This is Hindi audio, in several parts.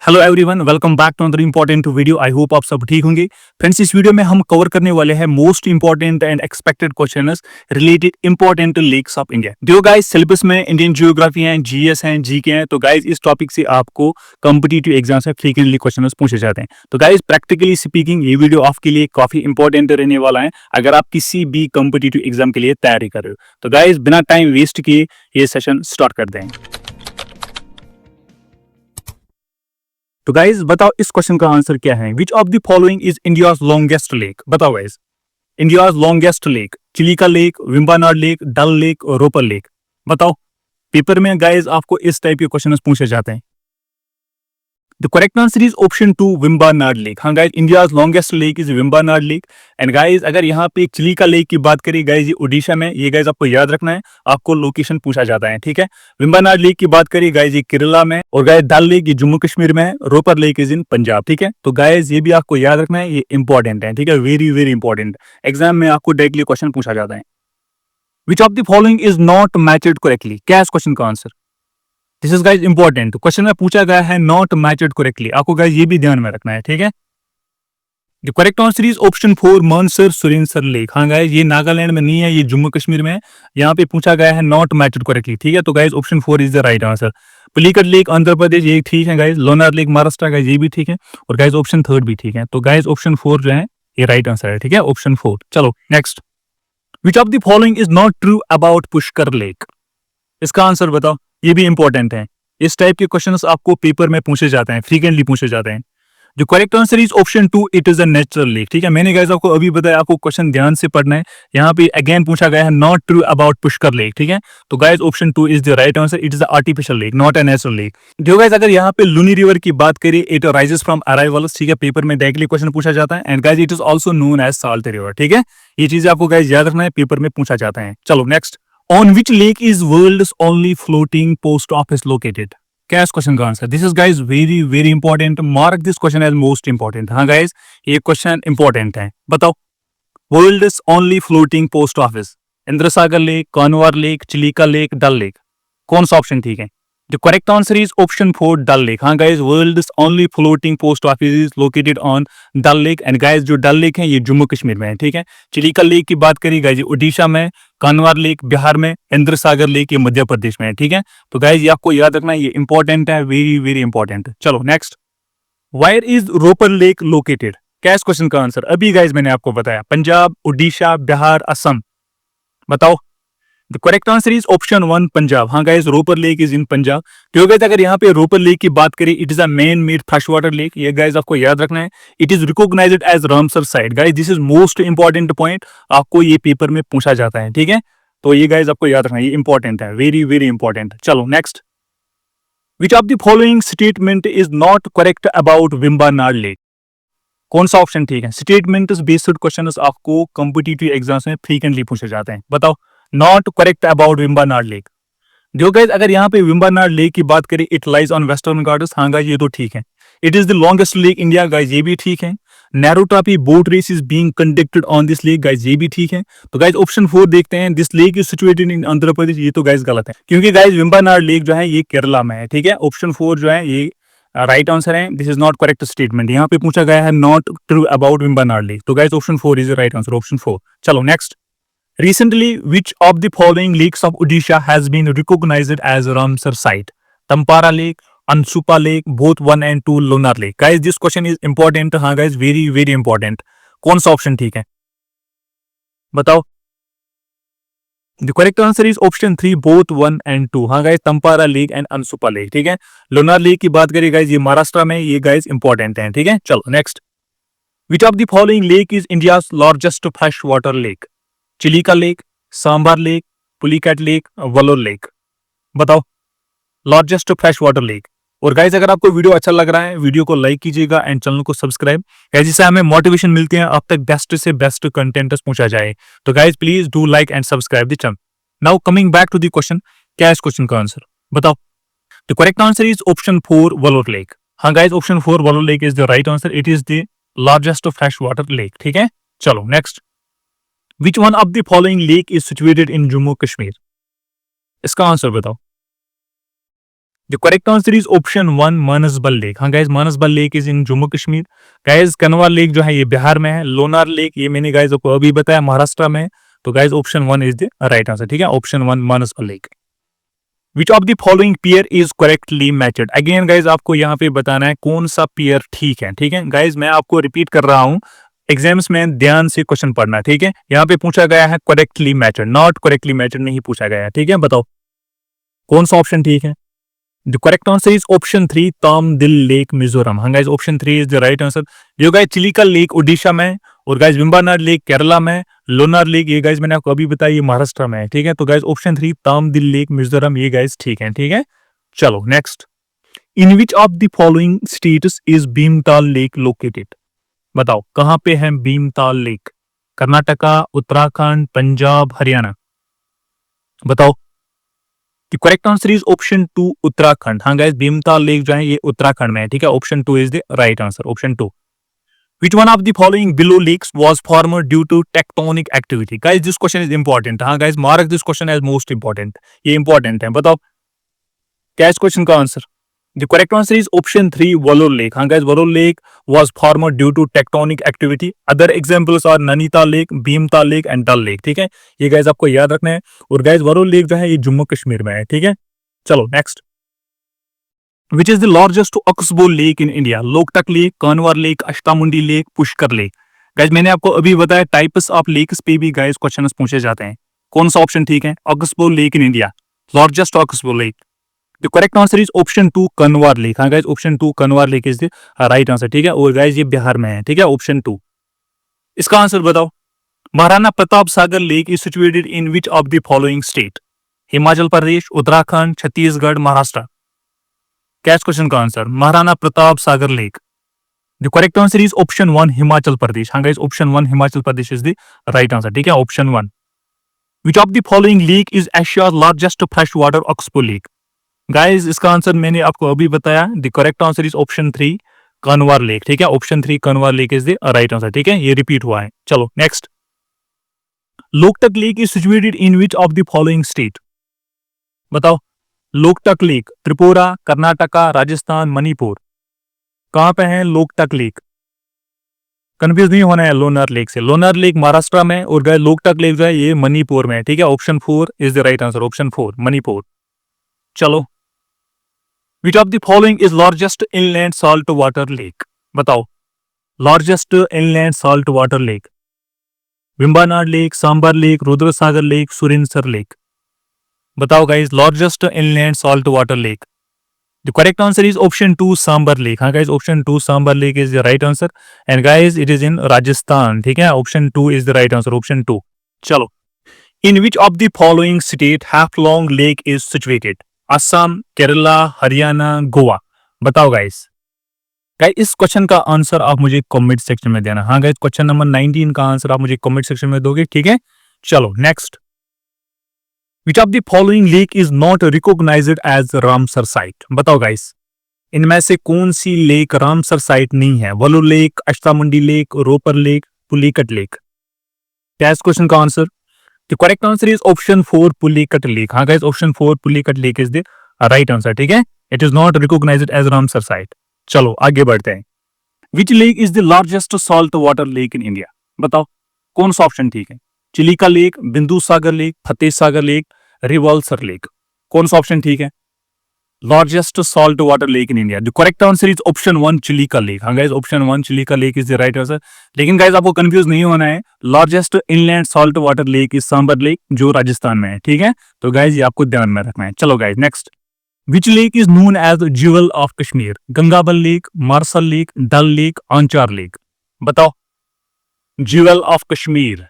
Hello everyone, welcome back to another important video. I hope आप सब ठीक होंगे। फ्रेंड्स, इस वीडियो में हम कवर करने वाले हैं most important and expected questions related important lakes of India. देखो गाइस, सिलेबस में इंडियन जियोग्राफी है, जीएस है, जीके है। तो गाइस, इस टॉपिक से आपको कॉम्पिटिटिव एग्जाम से फ्रीक्वेंटली क्वेश्चन पूछे जाते हैं। तो गाइस, प्रैक्टिकली स्पीकिंग ये वीडियो आपके लिए काफी इंपॉर्टेंट रहने वाला है अगर आप किसी भी कॉम्पिटिटिव एग्जाम के लिए तैयारी कर रहे हो। तो गाइस, बिना टाइम वेस्ट किए ये सेशन स्टार्ट कर दें। तो गाइज बताओ, इस क्वेश्चन का आंसर क्या है? Which of the following is India's longest lake? बताओ guys, India's longest lake, Chilika lake, Vembanad lake, Dal lake और रोपर लेक। बताओ, पेपर में गाइज आपको इस टाइप के क्वेश्चन पूछे जाते हैं। The correct answer is option 2, Vembanad lake. हाँ guys, India's longest lake is Vembanad lake. And guys, अगर यहाँ पे चिलिका लेक की बात करें गाइज, ये ओडिशा में, ये गाइज आपको याद रखना है, आपको लोकेशन पूछा जाता है, ठीक है। वेम्बनाड लेक की बात करें गाइज, ये केरला में, और गाइज डल लेक ये जम्मू कश्मीर में है, Ropar lake is in Punjab, ठीक है। तो गाइज ये भी आपको याद रखना है, ये इंपॉर्टेंट है, ठीक है, वेरी वेरी इंपॉर्टेंट। एग्जाम में आपको डायरेक्टली क्वेश्चन पूछा जाता है। Which of the following is not matched correctly? क्या है इस क्वेश्चन का answer? This is guys important. Question में पूछा गया है नॉट मैचड करेक्टली, आपको गाइज ये भी ध्यान में रखना है, ठीक है। The correct answer is option 4, Mansar Surinsar lake. हाँ गाइज, ये नागालैंड में नहीं है, ये जम्मू कश्मीर में है। यहाँ पे पूछा गया है नॉट मैचड करेक्टली, ठीक है। तो guys option 4 is the right answer. Pulicat lake Andhra Pradesh, ये ठीक है guys. Lonar lake Maharashtra, guys ये भी ठीक है। और गाइज ऑप्शन 3 भी ठीक है। तो गाइज ऑप्शन 4 जो है ये राइट आंसर है, ठीक है, ऑप्शन 4। चलो next. Which of the following is not true about Pushkar lake? इसका आंसर बताओ, ये भी इंपॉर्टेंट है। इस टाइप के क्वेश्चंस आपको पेपर में पूछे जाते हैं, फ्रीक्वेंटली पूछे जाते हैं। जो correct answer is option 2, it is a natural lake, ठीक है। मैंने गाइस आपको अभी बताया, आपको क्वेश्चन ध्यान से पढ़ना है। यहाँ पे अगेन पूछा गया है not true about Pushkar lake, ठीक है। तो guys option 2 is the right answer. It is a artificial lake, not a natural lake. देखो गाइस, अगर यहाँ पे लुनी रिवर की बात करें, इट राइजेस फ्रॉम अराइवल्स, ठीक है, पेपर में डायरेक्टली क्वेश्चन पूछा जाता है। And guys it is also known as salt river, ठीक है। ये चीजें आपको गाइस याद रखना है, पेपर में पूछा जाता है। चलो next. On which lake is world's only floating post office located? क्या है इस क्वेश्चन का answer? This is guys very very important. Mark this question as most important. हाँ गाइज, ये क्वेश्चन इंपॉर्टेंट है। बताओ, world's only floating post office, Indrasagar lake, Kanwar lake, Chilika lake, Dal lake. कौन सा ऑप्शन ठीक है? The correct answer is option 4, Dal lake. हाँ guys, world's only floating post office is located on Dal lake. And guys, जो डल लेक है ये जम्मू कश्मीर में है, ठीक है। चिलिका लेक की बात करी गाइज, ओडिशा में, कानवार लेक बिहार में, इंद्र सागर लेक ये मध्य प्रदेश में है, ठीक है। तो गाइज ये आपको याद रखना है, ये इंपॉर्टेंट है, वेरी वेरी इंपॉर्टेंट। चलो next. Where is Ropar lake located? क्या इस क्वेश्चन का आंसर? अभी गाइज मैंने आपको बताया, पंजाब, ओडिशा, बिहार, असम। बताओ। The correct answer is option 1, Punjab. हाँ guys, Ropar lake is in Punjab. तो गाइज, अगर यहाँ पे रोपर लेक की बात करें, it is a man made fresh water lake. ये गाइज आपको याद रखना है। It is recognised as Ramsar site. Guys this is most important point, आपको ये पेपर में पूछा जाता है, ठीक है। तो ये गाइज आपको याद रखना है, ये इंपॉर्टेंट है, वेरी वेरी इंपॉर्टेंट। चलो next. Which of the following statement is not correct about Vembanad lake? कौन सा ऑप्शन ठीक है? स्टेटमेंट बेस्ड क्वेश्चन आपको कॉम्पिटिटिव एग्जाम्स में फ्रीक्वेंटली पूछे जाते हैं। बताओ, not correct about Vembanad lake. जो गाइज, अगर यहाँ पे वेम्बनाड लेक की बात करें, it lies on western Ghats. हाँ गाइज, ये तो ठीक है। It is the longest lake India, guys ये भी ठीक है। Nehru Trophy boat race is being conducted on this lake, guys ये भी ठीक है। तो गाइज ऑप्शन 4 देखते हैं, this lake is situated in Andhra Pradesh. ये तो गाइज गलत है, क्योंकि गाइज वेम्बनाड लेक जो है ये केरला में है, ठीक है। ऑप्शन 4 जो है ये राइट आंसर है। This is not correct statement. यहाँ पे पूछा गया है not true about Vembanad lake. तो guys option 4 is the right answer, option 4। चलो next. Recently, which of the following lakes of Odisha has been recognized as Ramsar site? Tampara Lake, Ansupa Lake, both 1 and 2, Lonar Lake. Guys, this question is important. हाँ guys, very very important. कौन सा ऑप्शन ठीक है? बताओ। The correct answer is option 3, both 1 and 2. हाँ guys, Tampara Lake and Ansupa Lake, ठीक है। लोनार लेक की बात करें guys, ये महाराष्ट्र में, ये guys important है, ठीक है। चलो next. Which of the following lake is India's largest freshwater lake? Chilika lake, Sambhar lake, Pulicat lake, Wular lake. बताओ, लार्जेस्ट फ्रेश वाटर लेक। और गाइज, अगर आपको वीडियो अच्छा लग रहा है, वीडियो को लाइक कीजिएगा एंड चैनल को सब्सक्राइब, जिससे हमें मोटिवेशन मिलती है, अब तक बेस्ट से बेस्ट कंटेंट पूछा जाए। तो guys please do like and subscribe the channel. Now coming back to the question, क्या है इस क्वेश्चन का आंसर? बताओ। The correct answer is option 4, Wular lake. हाँ guys, option 4 Wular lake is the right answer. It is the largest fresh water lake, ठीक है। चलो next. Which one of the following lake is situated in Jammu Kashmir? इसका आंसर बताओ। The correct answer is option 1 Manasbal lake. हाँ guys, Manasbal lake is in Jammu Kashmir. Guys Kanwar lake जो है ये बिहार में है। लोनार लेक ये मैंने गाइज आपको अभी बताया महाराष्ट्र में है। तो guys option 1 is the right answer. ठीक है, option 1 Manasbal lake. Which of the following pair is correctly matched. Again guys आपको यहाँ पे बताना है कौन सा पेयर ठीक है। ठीक है गाइज, मैं आपको रिपीट कर रहा हूँ, एग्जाम्स में ध्यान से क्वेश्चन पढ़ना। ठीक है, यहाँ पे पूछा गया है correctly matched, not correctly matched नहीं पूछा गया है। ठीक है, बताओ कौन सा ऑप्शन ठीक है। The correct answer is option 3 Tamdil lake Mizoram. हाँ guys, option 3 is the right answer. जो गाइज चिलिका लेक उड़ीसा में, और गाइज विम्बानाड लेक केरला में, लोनार लेक ये गाइज मैंने आपको अभी बताया ये महाराष्ट्र में है। ठीक है, तो guys option 3 Tamdil lake Mizoram ये गाइज ठीक है। ठीक है, चलो next. In which of the following states is Bhimtal lake located. बताओ कहां पे है भीमताल लेक। कर्नाटका, उत्तराखंड, पंजाब, हरियाणा। बताओ। The correct answer is option 2 Uttarakhand. हाँ गाइस, भीमताल लेक जो है ये उत्तराखंड में है। ठीक है, option 2 is the right answer, option 2। Which one of the following below lakes was formed due to tectonic activity? Guys, this question is important. हाँ guys, mark this question as most important. ये important है। बताओ क्या इस क्वेश्चन का answer. The correct answer is option 3 Vellore Lake. हाँ guys, Vellore Lake was formed due to tectonic activity. Other examples are Nainital Lake, Bhimtal Lake and Dal Lake. ठीक है, ये guys आपको याद रखना है। और guys Vellore Lake जो है ये जम्मू कश्मीर में है। ठीक है, चलो next. Which is the largest oxbow lake in India? Loktak lake, Kanwar lake, Ashtamudi lake, Pushkar lake. Guys मैंने आपको अभी बताया टाइप्स ऑफ लेक्स पे भी गाइज क्वेश्चन पूछे जाते हैं। कौन सा ऑप्शन ठीक है। Oxbow lake in India, largest oxbow lake. The correct answer is option 2 Kanwar lake. हाँ guys, option 2 Kanwar lake is the right answer. ठीक है, और गाइज ये बिहार में है। ठीक है, ऑप्शन 2। इसका आंसर बताओ। Maharana Pratap Sagar lake is situated in which of the following state. Himachal Pradesh, Uttarakhand, Chhattisgarh, Maharashtra. क्या इस क्वेश्चन का answer. Maharana Pratap Sagar lake. The correct answer is option 1 Himachal Pradesh. हाँ guys, option 1 Himachal Pradesh is the right answer. ठीक है, option 1। Which of the following lake is Asia's largest fresh water oxbow lake. Guys इसका आंसर मैंने आपको अभी बताया। The correct answer is option 3 कनवार lake. ठीक है, option 3 कनवार lake is the right answer. ठीक है, ये रिपीट हुआ है। चलो next. Loktak lake is situated in which of the following state. बताओ। लोकटक लेक त्रिपुरा, कर्नाटका, राजस्थान, मणिपुर। कहां पे है लोकटक लेक। कंफ्यूज नहीं होना है लोनार लेक से। लोनार लेक महाराष्ट्र में, और गाइस लोकटक लेक जो है ये मणिपुर में है। ठीक है, option 4 is the right answer, option 4 Manipur. चलो। Which of the following is largest inland salt water lake. बताओ largest inland salt water lake. Vembanad lake, Sambhar lake, Rudrasagar lake, Surinsar lake. बताओ guys largest inland salt water lake. The correct answer is option 2 Sambhar lake. हाँ guys, option 2 Sambhar lake is the right answer and guys it is in Rajasthan. ठीक है, option 2 is the right answer, option 2। चलो। In which of the following state Haflong lake is situated. Assam, Kerala, Haryana, Goa. बताओ गाइज। गाइज इस क्वेश्चन का आंसर आप मुझे कमेंट सेक्शन में देना। हाँ गाइज, क्वेश्चन नंबर 19 का आंसर आप मुझे कमेंट सेक्शन में दोगे। ठीक है, चलो next. Which of the following lake is not recognized as Ramsar site. बताओ गाइस इनमें से कौन सी लेक रामसर साइट नहीं है। Wular lake, Ashtamudi lake, Ropar lake, Pulicat lake. क्या इस क्वेश्चन का answer. The correct answer is option 4 Pulicat lake. हाँ guys, option 4 Pulicat lake is the right answer. ठीक है, it is not recognized as Ramsar site. चलो आगे बढ़ते हैं। Which lake is the largest salt water lake in India. बताओ कौन सा ऑप्शन ठीक है। Chilika lake, Bindu Sagar lake, Fateh Sagar lake, Rewalsar lake. कौन सा ऑप्शन ठीक है। Largest salt water lake in India. The correct answer is option 1 Chilika lake. हाँ guys, option 1 Chilika lake is the right answer. लेकिन गाइस आपको कंफ्यूज नहीं होना है। Largest inland salt water lake is sambar lake जो राजस्थान में है। ठीक है, तो गाइस ये आपको ध्यान में रखना है। चलो guys next. Which lake is known as jewel of Kashmir. Gangabal lake, Marsar lake, Dal lake, Anchar lake. बताओ ज्यूल ऑफ कश्मीर।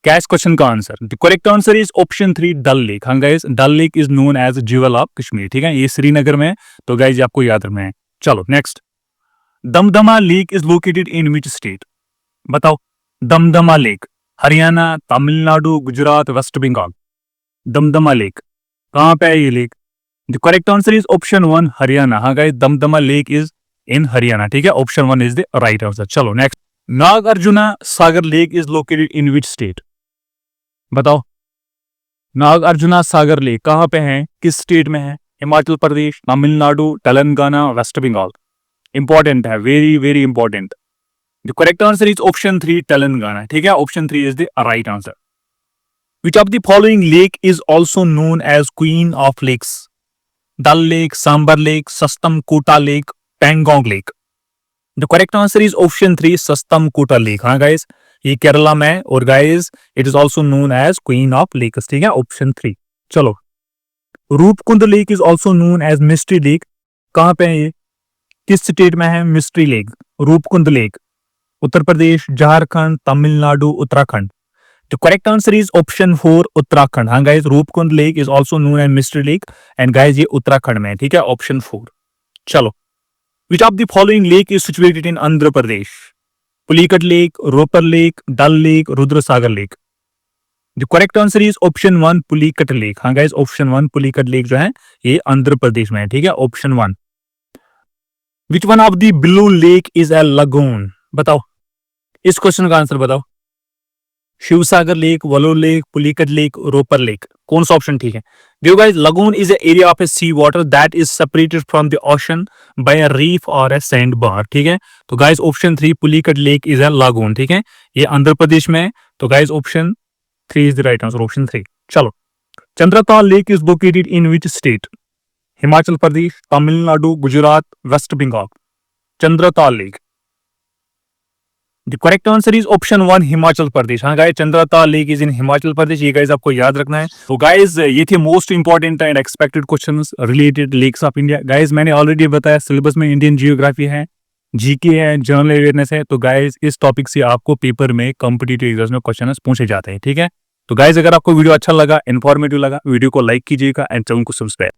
क्या इस क्वेश्चन का answer. The correct answer is option 3 Dal lake. हाँ guys, Dal lake is known as jewel of Kashmir. ठीक है, ये श्रीनगर में है। तो गाइस आपको याद रखना है। चलो next. Damdama lake is located in which state. बताओ Damdama lake Haryana, Tamil Nadu, Gujarat, West Bengal. Damdama lake कहां पे है ये लेक। The correct answer is option 1 Haryana. हाँ guys, Damdama lake is in Haryana. ठीक है, option 1 is the right answer. चलो next. Nagarjuna Sagar lake is located in which state. बताओ नागार्जुना सागर लेक कहां पे है, किस स्टेट में है। हिमाचल प्रदेश, तमिलनाडु, तेलंगाना, वेस्ट बंगाल। इंपॉर्टेंट है, very very important. The correct answer is option 3 Telangana. ठीक है, option 3 is the right answer. Which of the following lake is also known as queen of lakes? Dal lake, Sambhar lake, Sasthamcotta lake, Pangong lake. The correct answer is option 3 Sasthamcotta lake. हाँ गाइस, ये केरला में है और guys it is also known as queen of lakes. ठीक है, ऑप्शन 3। चलो, Roopkund lake is also known as mystery lake. कहां पे है ये, किस स्टेट में है mystery lake, Roopkund lake? Uttar Pradesh, Jharkhand, Tamil Nadu, Uttarakhand. The correct answer is option 4 Uttarakhand. हाँ guys, Roopkund lake is also known as mystery lake and guys ये उत्तराखंड में है। ठीक है, ऑप्शन 4। चलो, which of the following lake is situated in Andhra Pradesh? Pulicat lake, Ropar lake, Dal lake, Rudrasagar lake. The correct answer is option 1 Pulicat lake. हाँ गाइस, ऑप्शन 1 पुलिकट लेक जो है ये आंध्र प्रदेश में है। ठीक है, option 1। Which one of the below lake is a lagoon? बताओ, इस क्वेश्चन का आंसर बताओ। Shivsagar lake, Wular lake, Pulicat lake, Ropar lake. कौन सा ऑप्शन ठीक है? देखो guys, lagoon is A area of a sea water that is separated from the ocean by a reef और ए सैंड बार। ठीक है, तो guys option 3 Pulicat lake is a lagoon. ठीक है, ये आंध्र प्रदेश में है, तो guys option 3 is the right answer, option 3। चलो, Chandratal lake is located in which state? Himachal Pradesh, Tamil Nadu, Gujarat, West Bengal. Chandratal lake, the correct answer is option 1 Himachal Pradesh. हाँ guys, Chandratal lake is in Himachal Pradesh. ये गाइस आपको याद रखना है। तो गाइस ये थे most important and expected questions related lakes of India. Guys मैंने ऑलरेडी बताया सिलेबस में इंडियन जियोग्राफी है, जीके है, जनरल अवेयरनेस है। तो गाइस इस टॉपिक से आपको पेपर में कॉम्पिटिटिव एग्जाम में क्वेश्चन पूछे जाते हैं। ठीक है, तो गाइस अगर आपको वीडियो अच्छा लगा, इन्फॉर्मेटिव लगा, वीडियो को लाइक कीजिएगा एंड चैनल को सब्सक्राइब।